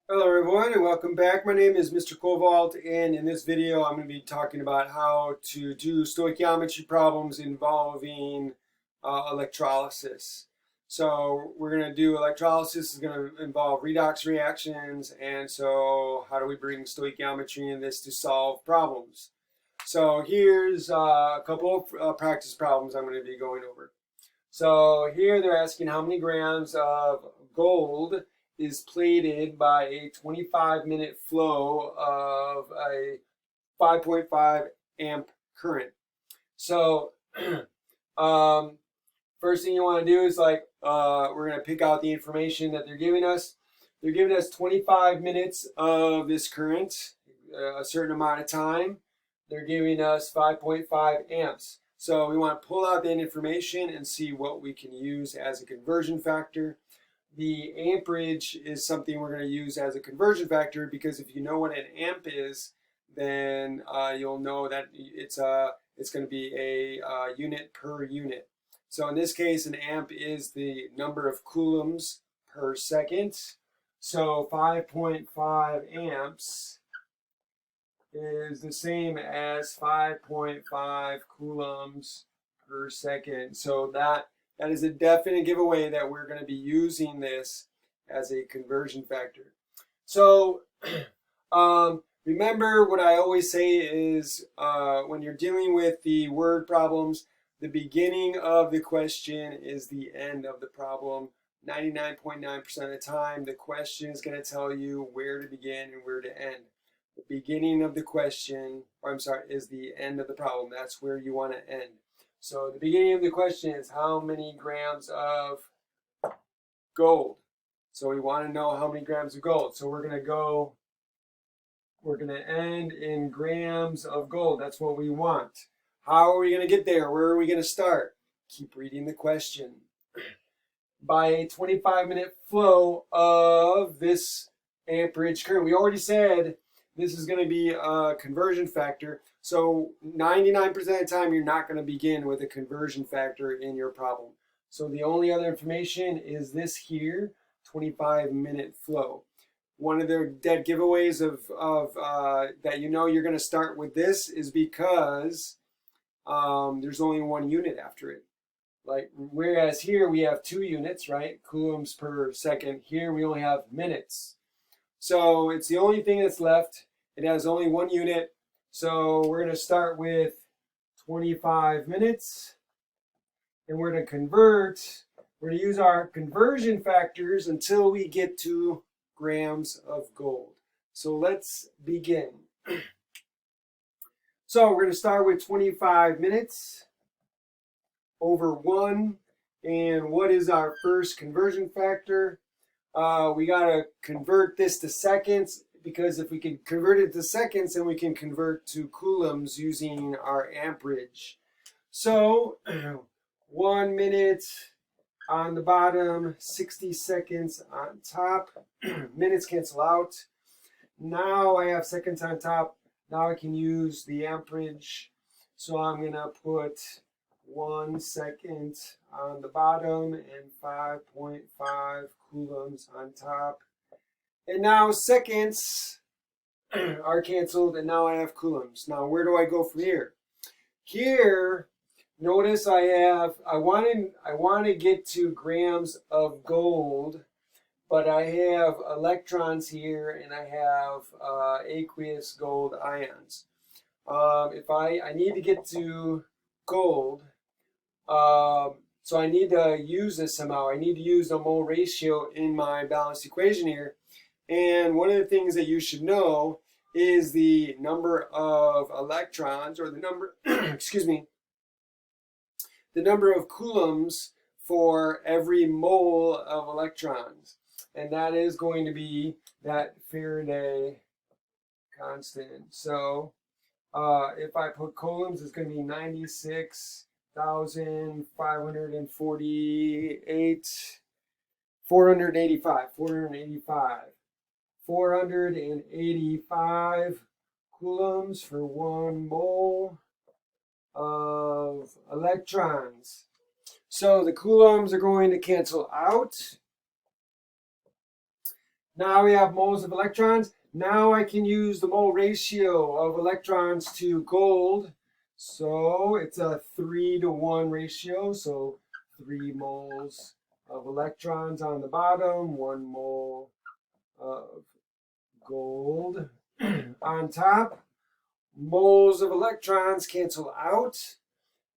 Hello everyone and welcome back. My name is Mr. Koval, and in this video I'm going to be talking about how to do stoichiometry problems involving electrolysis. So we're going to do electrolysis is going to involve redox reactions, and so how do we bring stoichiometry in this to solve problems? So here's a couple of practice problems I'm going to be going over. So here they're asking how many grams of gold is plated by a 25-minute flow of a 5.5 amp current. So first thing you want to do is we're going to pick out the information that they're giving us. They're giving us 25 minutes of this current, a certain amount of time. They're giving us 5.5 amps. So we want to pull out that information and see what we can use as a conversion factor. The amperage is something we're going to use as a conversion factor because if you know what an amp is, then you'll know that it's going to be a unit per unit. So in this case, an amp is the number of coulombs per second. So 5.5 amps is the same as 5.5 coulombs per second. So that is a definite giveaway that we're going to be using this as a conversion factor. So remember what I always say is when you're dealing with the word problems, the beginning of the question is the end of the problem. 99.9% of the time, the question is going to tell you where to begin and where to end. The beginning of the question, or I'm sorry, is the end of the problem. That's where you want to end. So the beginning of the question is how many grams of gold? So we want to know how many grams of gold. So we're going to end in grams of gold. That's what we want. How are we going to get there? Where are we going to start? Keep reading the question. By a 25-minute flow of this amperage current. We already said this is going to be a conversion factor. So 99% of the time, you're not going to begin with a conversion factor in your problem. So the only other information is this here, 25-minute flow. One of the dead giveaways of that you know you're going to start with this is because there's only one unit after it. Like, whereas here we have 2 units, right? Coulombs per second. Here we only have minutes. So it's the only thing that's left. It has only one unit. So we're going to start with 25 minutes. And we're going to convert. We're going to use our conversion factors until we get to grams of gold. So let's begin. So we're going to start with 25 minutes over 1. And what is our first conversion factor? We got to convert this to seconds, because if we can convert it to seconds, then we can convert to coulombs using our amperage. So 1 minute on the bottom, 60 seconds on top. Minutes cancel out. Now I have seconds on top. Now I can use the amperage. So I'm going to put 1 second on the bottom and 5.5 coulombs on top. And now seconds are canceled, and now I have coulombs. Now where do I go from here? Here, notice I want to get to grams of gold, but I have electrons here and I have aqueous gold ions. If I need to get to gold, so I need to use this somehow. I need to use the mole ratio in my balanced equation here. And one of the things that you should know is the number of electrons, or the number, excuse me, the number of coulombs for every mole of electrons. And that is going to be that Faraday constant. So if I put coulombs, it's going to be 96,548, 485 coulombs for 1 mole of electrons. So the coulombs are going to cancel out. Now we have moles of electrons. Now I can use the mole ratio of electrons to gold. So it's a 3-to-1 ratio. So 3 moles of electrons on the bottom, 1 mole of gold on top. Moles of electrons cancel out.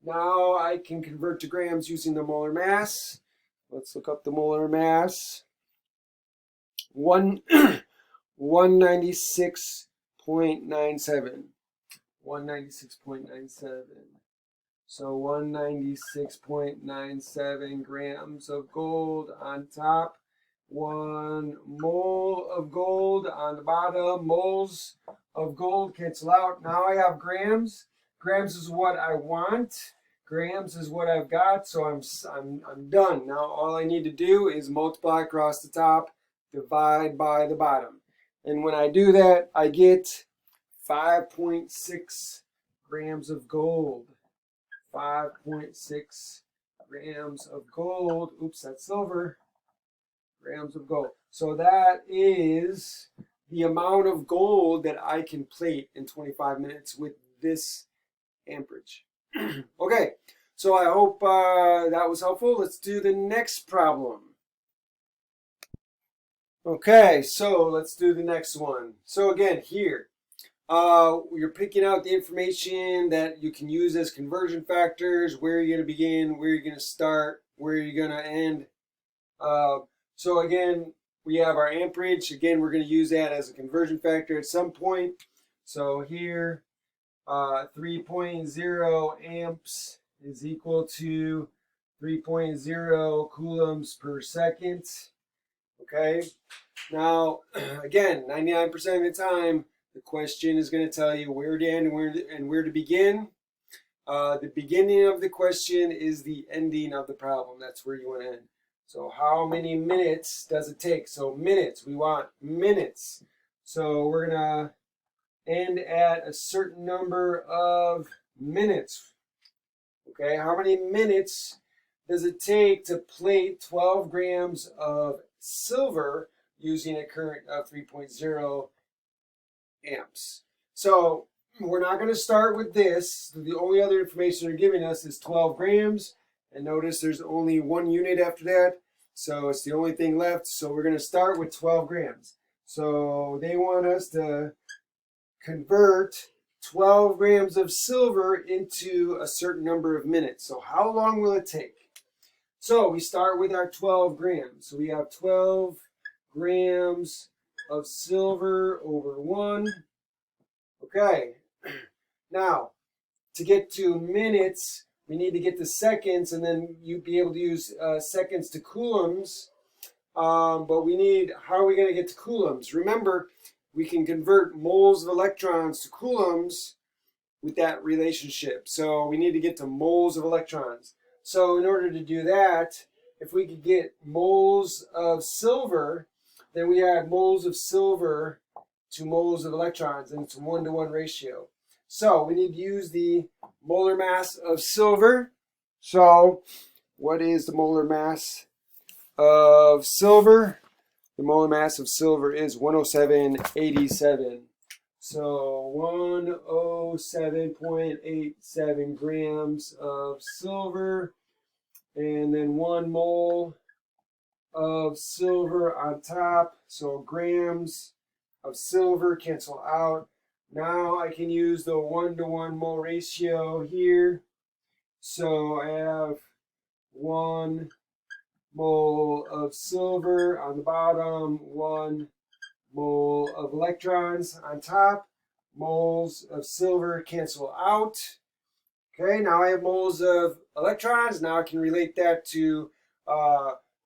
Now I can convert to grams using the molar mass. Let's look up the molar mass. 196.97. 196.97. So 196.97 grams of gold on top. 1 mole of gold on the bottom. Moles of gold cancel out. Now I have grams. Grams is what I want. Grams is what I've got. So I'm done. Now all I need to do is multiply across the top, divide by the bottom. And when I do that, I get 5.6 grams of gold. 5.6 grams of gold. Oops, that's silver. Grams of gold. So that is the amount of gold that I can plate in 25 minutes with this amperage. Okay, so I hope that was helpful. Let's do the next problem. Okay, so let's do the next one. So again, here, you're picking out the information that you can use as conversion factors, where you're going to begin, where you're going to start, where you're going to end. So again, we have our amperage. Again, we're going to use that as a conversion factor at some point. So here, 3.0 amps is equal to 3.0 coulombs per second. Okay. Now, again, 99% of the time, the question is going to tell you where to end and where to begin. The beginning of the question is the ending of the problem. That's where you want to end. So how many minutes does it take? So minutes, we want minutes. So we're going to end at a certain number of minutes. Okay, how many minutes does it take to plate 12 grams of silver using a current of 3.0 amps? So we're not going to start with this. The only other information they're giving us is 12 grams. And notice there's only 1 unit after that. So it's the only thing left. So we're going to start with 12 grams. So they want us to convert 12 grams of silver into a certain number of minutes. So how long will it take? So we start with our 12 grams. So we have 12 grams of silver over 1. Okay. Now, to get to minutes, we need to get to seconds, and then you'd be able to use seconds to coulombs. But we need, how are we going to get to coulombs? Remember, we can convert moles of electrons to coulombs with that relationship. So we need to get to moles of electrons. So in order to do that, if we could get moles of silver, then we add moles of silver to moles of electrons, and it's a 1-to-1 ratio. So we need to use the molar mass of silver. So what is the molar mass of silver? The molar mass of silver is 107.87. So 107.87 grams of silver, and then 1 mole of silver on top. So grams of silver cancel out. Now I can use the 1-to-1 mole ratio here. So I have 1 mole of silver on the bottom, 1 mole of electrons on top. Moles of silver cancel out. Okay, now I have moles of electrons. Now I can relate that to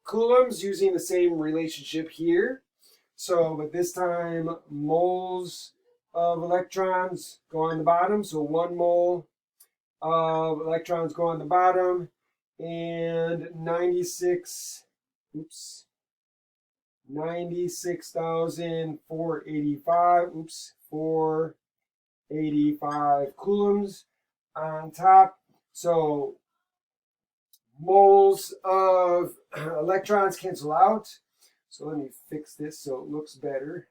coulombs using the same relationship here. So, but this time moles of electrons go on the bottom. So 1 mole of electrons go on the bottom, and 96,485 coulombs on top. So moles of electrons cancel out. So let me fix this so it looks better.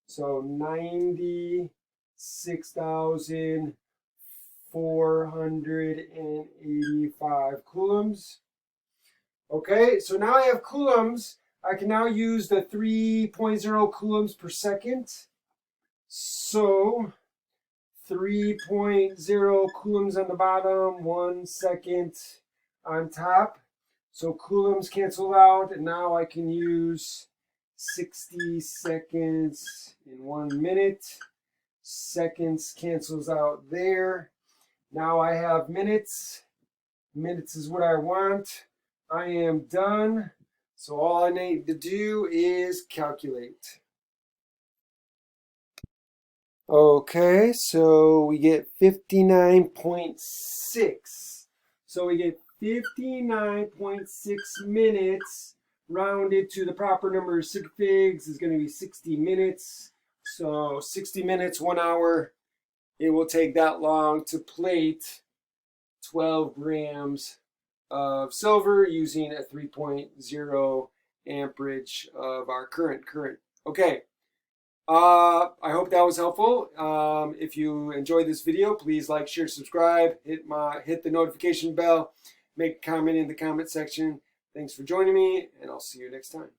So 96,485 coulombs. Okay, so now I have coulombs. I can now use the 3.0 coulombs per second. So 3.0 coulombs on the bottom, 1 second on top. So coulombs cancel out, and now I can use 60 seconds in 1 minute. Seconds cancels out there. Now I have minutes. Minutes is what I want. I am done. So all I need to do is calculate. Okay, so we get 59.6. So we get 59.6 minutes rounded to the proper number of sig figs is going to be 60 minutes. So 60 minutes, 1 hour. It will take that long to plate 12 grams of silver using a 3.0 amperage of our current. Okay. I hope that was helpful. If you enjoyed this video, please like, share, subscribe, hit the notification bell, make a comment in the comment section. Thanks for joining me, and I'll see you next time.